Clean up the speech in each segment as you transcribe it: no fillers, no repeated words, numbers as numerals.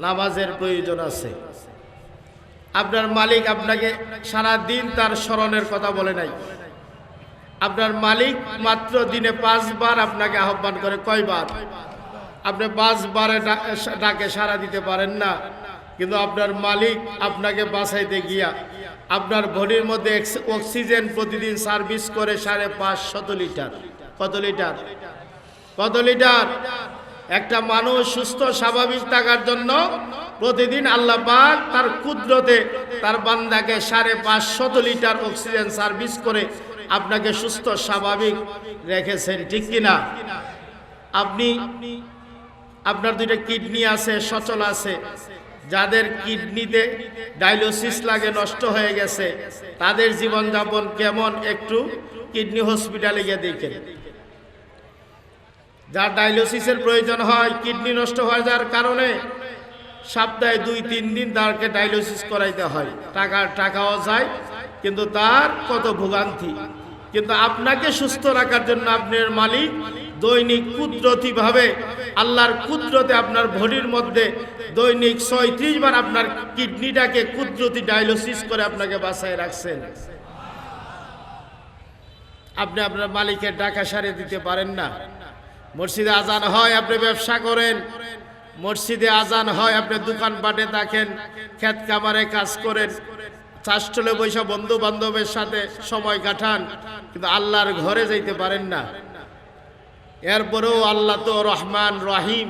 নামাজের প্রয়োজন আছে। আপনার মালিক আপনাকে সারা দিন তার স্মরণের কথা বলে নাই। আপনার মালিক মাত্র দিনে 5 বার আপনাকে আহ্বান করে। কয়বার? আপনি 5 বারে ডাকে সাড়া দিতে পারেন না, কিন্তু আপনার মালিক আপনাকে বাঁচাইতে গিয়া আপনার বডির মধ্যে অক্সিজেন প্রতিদিন সার্ভিস করে 550 লিটার। কত লিটার? কত লিটার? একটা মানুষ সুস্থ স্বাভাবিক থাকার জন্য প্রতিদিন আল্লাহ পাক তার কুদরতে তার বান্দাকে 550 লিটার অক্সিজেন সার্ভিস করে আপনাকে সুস্থ স্বাভাবিক রেখেছেন, ঠিক কিনা? আপনার 2টা কিডনি আছে, সচল আছে। যাদের কিডনিতে ডায়ালিসিস লাগে, নষ্ট হয়ে গেছে, তাদের জীবনযাপন কেমন একটু কিডনি হসপিটালে গিয়ে দেখেন। যার ডায়ালিসিসের প্রয়োজন হয়, কিডনি নষ্ট হয়ে যাওয়ার কারণে সপ্তাহে 2-3 দিন তাকে ডায়ালিসিস করাইতে হয়, টাকাও যায়, কিন্তু তার কত ভোগান্তি। কিন্তু আপনাকে সুস্থ রাখার জন্য আপনার মালিক দৈনিক কুদরতিভাবে আল্লাহর কুদরতে আপনার বডির মধ্যে দৈনিক 36 বার আপনার কিডনিটাকে কুদরতি ডায়ালিসিস করে আপনাকে বাঁচায় রাখছেন। আপনি আপনার মালিকের টাকা সারিয়ে দিতে পারেন না। মসজিদে আজান হয়, আপনি ব্যবসা করেন। মসজিদে আজান হয়, আপনি দোকানপাটে থাকেন, ক্ষেত খামারে কাজ করেন, চাষটলে বৈশা বন্ধু বান্ধবের সাথে সময় কাটান, কিন্তু আল্লাহর ঘরে যাইতে পারেন না। এরপরেও আল্লাহ তো রহমান রহিম,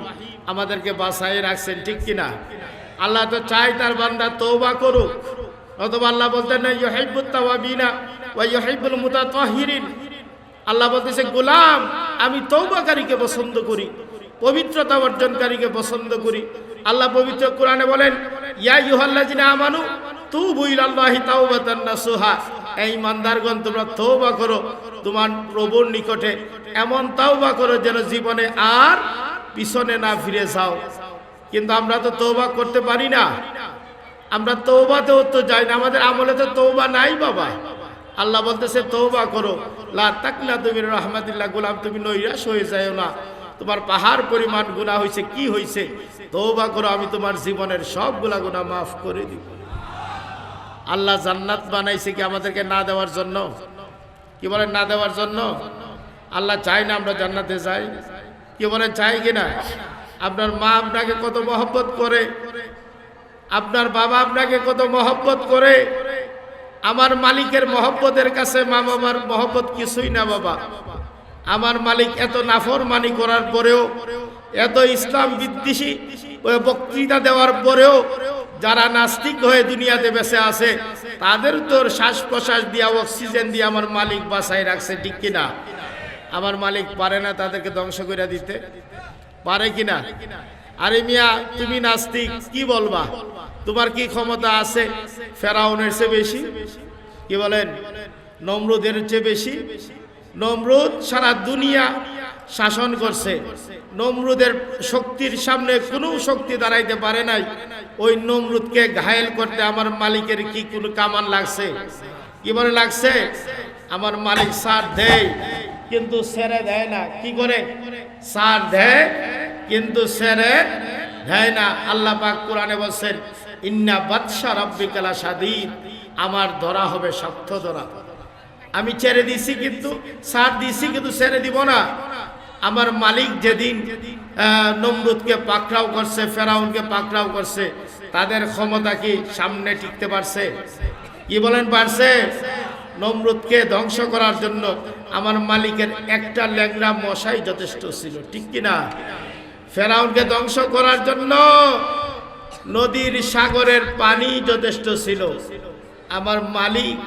আমাদেরকে বাঁচাই রাখছেন, ঠিক কিনা? আল্লাহ তো চাই তার বান্দা তওবা করুক। অথবা আল্লাহ বলতেন না ইউহিব্বুত তাওয়াবিনা ওয়া ইউহিব্বুল মুতাতাহহিরিন। আল্লাহ বলতেছে, গোলাম আমি তওবাকারীকে পছন্দ করি, পবিত্রতা অর্জনকারীকে পছন্দ করি। আল্লাহ পবিত্র কোরআনে বলেন, ইয়া আইয়ুহাল্লাযিনা আমানু তুবু ইলাল্লাহি তাওবাতান নাসুহা। এই ইমানদারগণ, তোমরা তওবা করো তোমার প্রভুর নিকটে, এমন তওবা করো যেন জীবনে আর পিছনে না ফিরে যাও। কিন্তু আমরা তো তওবা করতে পারি না। আমরা তওবাতেও তো যাই না, আমাদের আমলে তো তওবা নাই বাবা। আল্লাহ বলতেছে তওবা করো, লা তাকনাতু মির রাহমাতিল্লাহ। গোলাম তুমি নৈরাশ হয়ে যাও না, তোমার পাহাড় পরিমাণ গুনাহ হয়েছে, কি হয়েছে? তওবা করো, আমি তোমার জীবনের সবগুলা গুনাহ মাফ করে দিব। আল্লাহ জান্নাত বানাইছে কি আমাদেরকে না দেওয়ার জন্য? কি বলেন, না দেওয়ার জন্য? আল্লাহ চাই না আমরা জান্নাতে যাই? কি বলেন, চাই কিনা? আপনার মা আপনাকে কত মহব্বত করে, আপনার বাবা আপনাকে কত মহব্বত করে। আমার মালিকের মহব্বতের কাছে মা বাবার মহব্বত কিছুই না বাবা। আমার মালিক এত নাফরমানি করার পরেও, এত ইসলাম বিদ্বেষী বক্তৃতা দেওয়ার পরেও যারা নাস্তিক হয়ে দুনিয়াতে বেঁচে আছে, তাদের তোর শ্বাস প্রশ্বাস দিয়া অক্সিজেন দিয়ে আমার মালিক বাঁচাই রাখছে, ঠিক কিনা? আমার মালিক পারে না তাদেরকে ধ্বংস করে দিতে? পারে কিনা? আরে মিয়া, তুমি নাস্তিক, কি বলবা? তোমার কি ক্ষমতা আছে ফেরাউনের চেয়ে বেশি? কি বলেন, নমরুদের চেয়ে বেশি? নমরুদ সারা দুনিয়া শাসন করছে, নমরুদের শক্তির সামনে কোনো শক্তি দাঁড়াইতে পারে নাই। ওই নমরুদকে ঘায়েল করতে আমার মালিকের কি কোনো কামান লাগছে? কি বলে লাগছে? আমার মালিক সার দেয় কিন্তু ছেড়ে দেয় না। কি করে? সার দেয় কিন্তু ছেড়ে দেয় না। আল্লাহ পাক কোরআনে বলছেন, ইন্না বাতশা রাব্বিকা লাশাদীদ। আমার ধরা হবে শক্ত ধরা। আমি ছেড়ে দিছি কিন্তু, সার দিছি কিন্তু ছেড়ে দিব না। আমার মালিক যেদিন নমরুদকে পাকড়াও করছে, ফেরাউনকে পাকড়াও করছে, তাদের ক্ষমতা কি সামনে টিকতে পারছে? কি বলেন, পারছে? নমরুদকে ধ্বংস করার জন্য আমার মালিকের একটা ল্যাংড়া মশাই যথেষ্ট ছিল, ঠিক কিনা? ফেরাউনকে ধ্বংস করার জন্য নদীর সাগরের পানি যথেষ্ট ছিল। আমার মালিক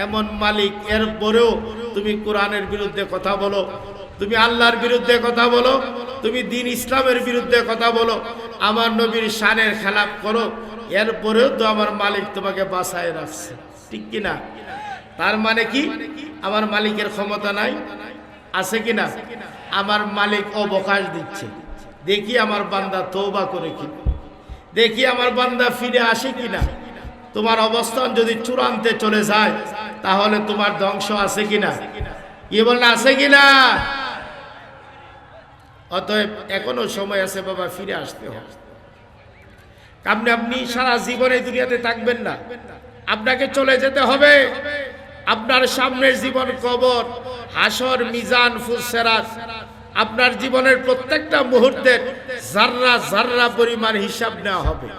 এমন মালিক, এরপরেও তুমি কোরআনের বিরুদ্ধে কথা বলো, তুমি আল্লাহর বিরুদ্ধে কথা বলো, তুমি দ্বীন ইসলামের বিরুদ্ধে কথা বলো, আমার নবীর শানের খেলাপ করো, এরপরেও তো আমার মালিক তোমাকে বাঁচায় রাখছে, ঠিক কিনা? তার মানে কি? আমার মালিকের ক্ষমতা নাই? আছে কিনা? আমার মালিক অবকাশ দিচ্ছে, দেখি আমার বান্দা তওবা করে কি, দেখি আমার বান্দা ফিরে আসে কিনা। তোমার অবস্থান যদি চূড়ান্তে চলে যায়, তাহলে তোমার ধ্বংস আছে কিনা? কি বলেন, আছে কিনা? অতএব এখনো সময় আছে বাবা, ফিরে আসতে হবে। আপনি সারা জীবনে দুনিয়াতে থাকবেন না, আপনাকে চলে যেতে হবে। আপনার সামনের জীবন কবর, হাসর, মিজান, ফুলসেরাত। আপনার জীবনের প্রত্যেকটা মুহূর্তের জাররা জাররা পরিমাণ হিসাব নেওয়া হবে।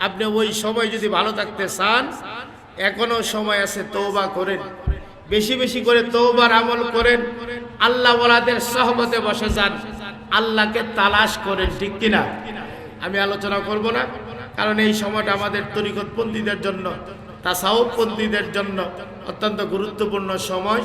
আপনি ওই সময় যদি ভালো থাকতে চান, এখনো সময় আছে, তওবা করেন, বেশি বেশি করে তওবার আমল করেন, আল্লাহ ওয়ালাদের সহবতে বসে যান, আল্লাহকে তালাশ করেন, ঠিক কিনা? আমি আলোচনা করব না, কারণ এই সময়টা আমাদের তরিকতপন্থীদের জন্য, তাসাউফপন্থীদের জন্য অত্যন্ত গুরুত্বপূর্ণ সময়।